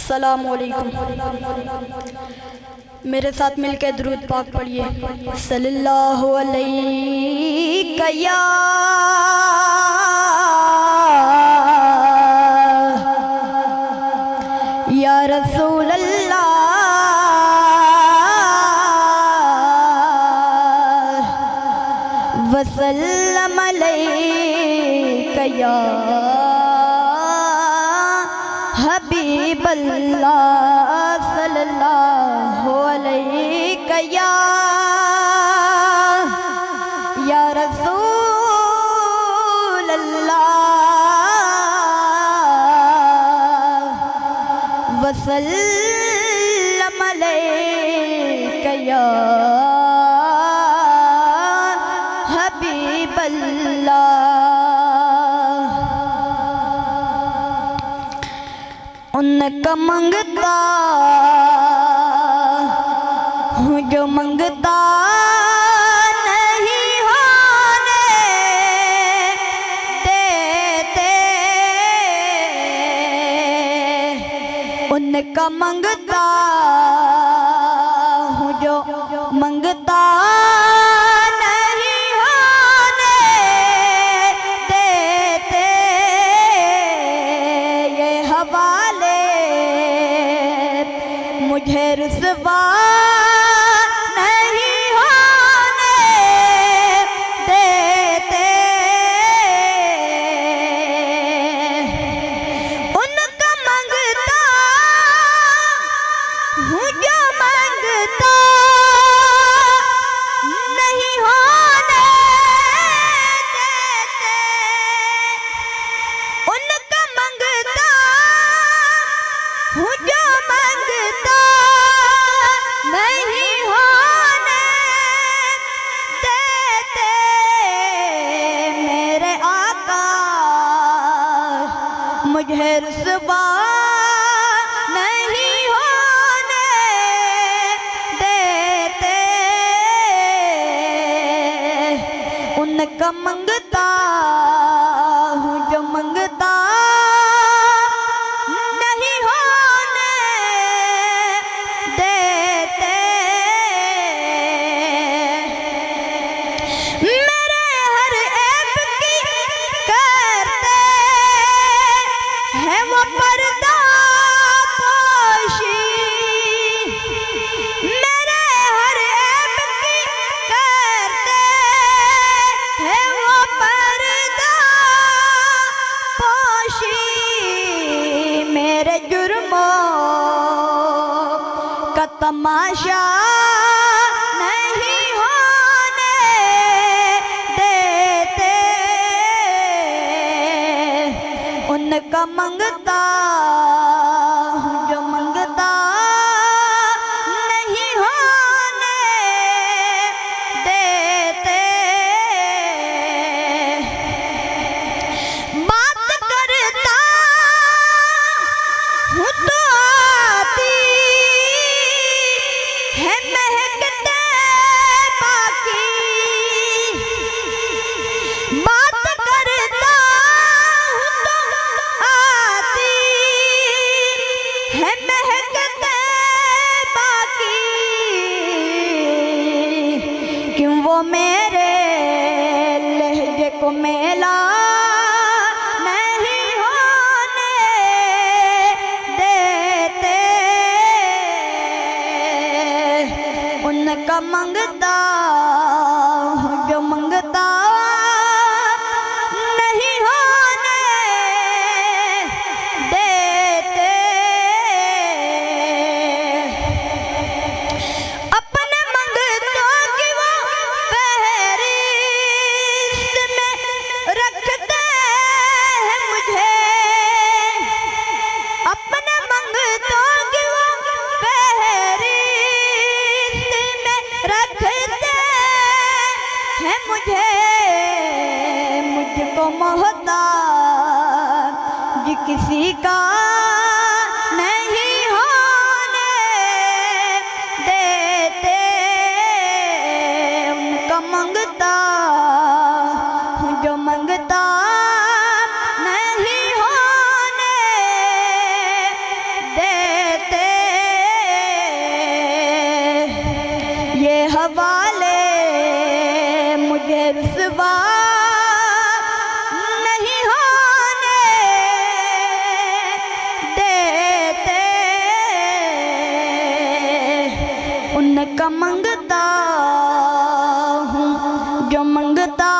अस्सलामुअलैकुम। मेरे साथ मिलकर दुरूद पाक पढ़िए। सल्लल्लाहु अलैहि या रसूल अल्लाह वसल्लम अलैका या हबीब अल्लाह सल्लल्लाहु अलैका या रसूल अल्लाह वसल्लम अलैका या हबीब अल्लाह। उनका मंगता हूँ जो मंगता नहीं होने देते, उनका मंगता हूँ जो मंगता नहीं होने देते, ये हवाले मुझे रुसवा नहीं होने देते। उनका मंगता हूँ जो मंगता नहीं होने देते, उनका मंगता हूँ जो मंगता नहीं होने देते। मेरे आका मुझे रुसवा नहीं होने देते, उनका मंगता हूँ जो मंगता नहीं होने देते। मेरे हर ऐब की करते हैं वो पर्दा पोशी, मेरे हर ऐब की करते हैं वो पर्दा पोशी, मेरे जुर्मों का तमाशा नहीं होने देते, उनका मंगता हूँ जो मंगता नहीं होने देते। बात करता हूँ तो आती है महकते बाकी, बात करता हूँ तो आती है महकते बाकी, क्यों वो मेरे लहजे को मेला नहीं होने देते, उनका मंगता हूँ जो मंगता नहीं होने देते। अपने मंगतों की वो फहरिस्त में रखते हैं मुझे, अपने मंगतों की वो फहरिस्त में रखते रुसवा नहीं होने देते, उनका मंगता हूँ जो मंगता